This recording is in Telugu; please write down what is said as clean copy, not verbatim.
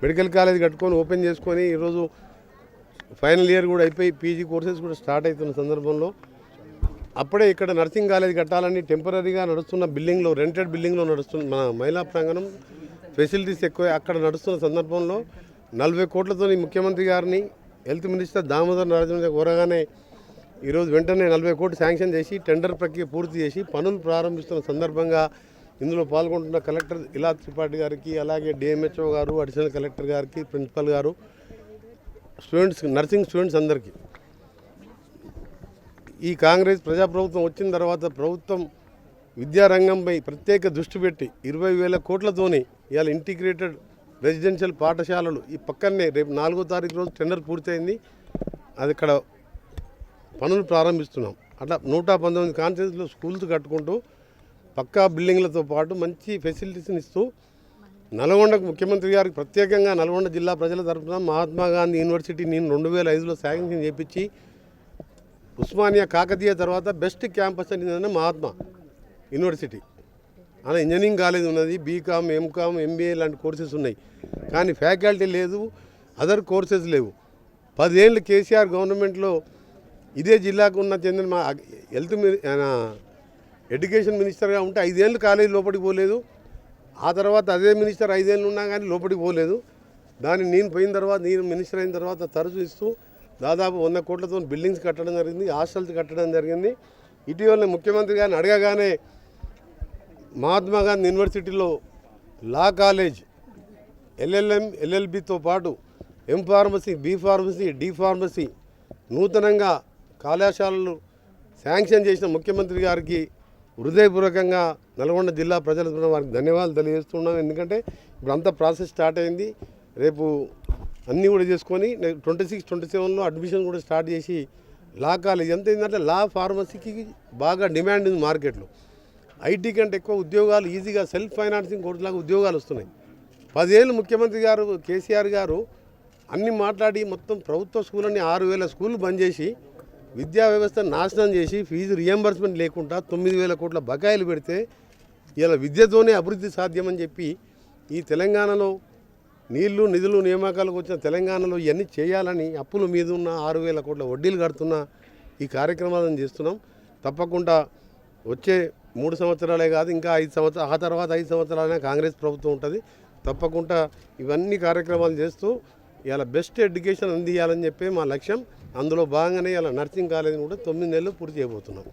మెడికల్ కాలేజ్ కట్టుకొని ఓపెన్ చేసుకొని ఈరోజు ఫైనల్ ఇయర్ కూడా అయిపోయి పీజీ కోర్సెస్ కూడా స్టార్ట్ అవుతున్న సందర్భంలో అప్పుడే ఇక్కడ నర్సింగ్ కాలేజ్ కట్టాలని టెంపరీగా నడుస్తున్న బిల్డింగ్లో రెంటెడ్ బిల్డింగ్లో నడుస్తున్న మన మహిళా ప్రాంగణం ఫెసిలిటీస్ ఎక్కువ అక్కడ నడుస్తున్న సందర్భంలో 40 కోట్లతో ముఖ్యమంత్రి గారిని హెల్త్ మినిస్టర్ దామోదర్ నరేంద్ర కోరగానే ఈరోజు వెంటనే 40 కోట్లు శాంక్షన్ చేసి టెండర్ ప్రక్రియ పూర్తి చేసి పనులు ప్రారంభిస్తున్న సందర్భంగా ఇందులో పాల్గొంటున్న కలెక్టర్ ఇలా త్రిపాఠి గారికి అలాగే డిఎంహెచ్ఓ గారు అడిషనల్ కలెక్టర్ గారికి ప్రిన్సిపల్ గారు స్టూడెంట్స్ నర్సింగ్ స్టూడెంట్స్ అందరికీ ఈ కాంగ్రెస్ ప్రజాప్రభుత్వం వచ్చిన తర్వాత ప్రభుత్వం విద్యారంగంపై ప్రత్యేక దృష్టి పెట్టి 20,000 కోట్లతోని ఇవాళ ఇంటిగ్రేటెడ్ రెసిడెన్షియల్ పాఠశాలలు ఈ పక్కనే రేపు 4వ తారీఖు రోజు టెండర్ పూర్తయింది. అది ఇక్కడ పనులు ప్రారంభిస్తున్నాం. అట్లా 119 కాన్స్టిట్యూన్సీలో స్కూల్స్ కట్టుకుంటూ పక్కా బిల్డింగ్లతో పాటు మంచి ఫెసిలిటీస్ని ఇస్తూ నల్గొండకు ముఖ్యమంత్రి గారికి ప్రత్యేకంగా నల్గొండ జిల్లా ప్రజల తరఫున మహాత్మా గాంధీ యూనివర్సిటీ నేను 2005లో శాంక్షన్ చేయించి ఉస్మానియా కాకతీయ తర్వాత బెస్ట్ క్యాంపస్ అనేది మహాత్మా యూనివర్సిటీ అలా ఇంజనీరింగ్ కాలేజ్ ఉన్నది, బీకామ్, ఎంకామ్, ఎంబీఏ లాంటి కోర్సెస్ ఉన్నాయి. కానీ ఫ్యాకల్టీ లేదు, అదర్ కోర్సెస్ లేవు. 10 ఏళ్ళు కేసీఆర్ గవర్నమెంట్లో ఇదే జిల్లాకు ఉన్న చెందిన మా హెల్త్ ఎడ్యుకేషన్ మినిస్టర్గా ఉంటే 5 ఏళ్ళు కాలేజీ లోపలికి పోలేదు. ఆ తర్వాత అదే మినిస్టర్ 5 ఏళ్ళు ఉన్నా కానీ లోపలికి పోలేదు. దాన్ని నేను పోయిన తర్వాత నేను మినిస్టర్ అయిన తర్వాత తరచూ ఇస్తూ దాదాపు 100 కోట్లతో బిల్డింగ్స్ కట్టడం జరిగింది, హాస్టల్స్ కట్టడం జరిగింది. ఇటీవల ముఖ్యమంత్రి గారిని అడగగానే మహాత్మా గాంధీ యూనివర్సిటీలో లా కాలేజ్, ఎల్ఎల్ఎం, ఎల్ఎల్బితో పాటు M pharmacy, B pharmacy, D pharmacy నూతనంగా కళాశాలలు శాంక్షన్ చేసిన ముఖ్యమంత్రి గారికి హృదయపూర్వకంగా నల్గొండ జిల్లా ప్రజల వారికి ధన్యవాదాలు తెలియజేస్తున్నాం. ఎందుకంటే ఇప్పుడు అంతా ప్రాసెస్ స్టార్ట్ అయింది. రేపు అన్నీ కూడా చేసుకొని 26, 27లో అడ్మిషన్ కూడా స్టార్ట్ చేసి లా కాలేజ్ ఎంత ఏంటంటే లా ఫార్మసీకి బాగా డిమాండ్ ఉంది మార్కెట్లో. ఐటీ కంటే ఎక్కువ ఉద్యోగాలు ఈజీగా సెల్ఫ్ ఫైనాన్సింగ్ కోర్సులాగా ఉద్యోగాలు వస్తున్నాయి. 10 ఏళ్ళు ముఖ్యమంత్రి గారు కేసీఆర్ గారు అన్ని మాట్లాడి మొత్తం ప్రభుత్వ స్కూళ్ళని 6,000 స్కూళ్ళు బంద్ చేసి విద్యా వ్యవస్థను నాశనం చేసి ఫీజు రియంబర్స్మెంట్ లేకుండా 9,000 కోట్ల బకాయిలు పెడితే ఇలా విద్యతోనే అభివృద్ధి సాధ్యమని చెప్పి ఈ తెలంగాణలో నీళ్లు, నిధులు, నియామకాలకు వచ్చిన తెలంగాణలో ఇవన్నీ చేయాలని అప్పుల మీద ఉన్న 6,000 కోట్ల వడ్డీలు కడుతున్న ఈ కార్యక్రమాలను చేస్తున్నాం. తప్పకుండా వచ్చే 3 సంవత్సరాలే కాదు ఇంకా 5 సంవత్సరాలు, ఆ తర్వాత 5 సంవత్సరాలైనా కాంగ్రెస్ ప్రభుత్వం ఉంటుంది. తప్పకుండా ఇవన్నీ కార్యక్రమాలు చేస్తూ ఇలా బెస్ట్ ఎడ్యుకేషన్ అందియాలని చెప్పి మా లక్ష్యం. అందులో భాగంగానే ఇలా నర్సింగ్ కాలేజీని కూడా 9 నెలలు పూర్తి చేయబోతున్నాం.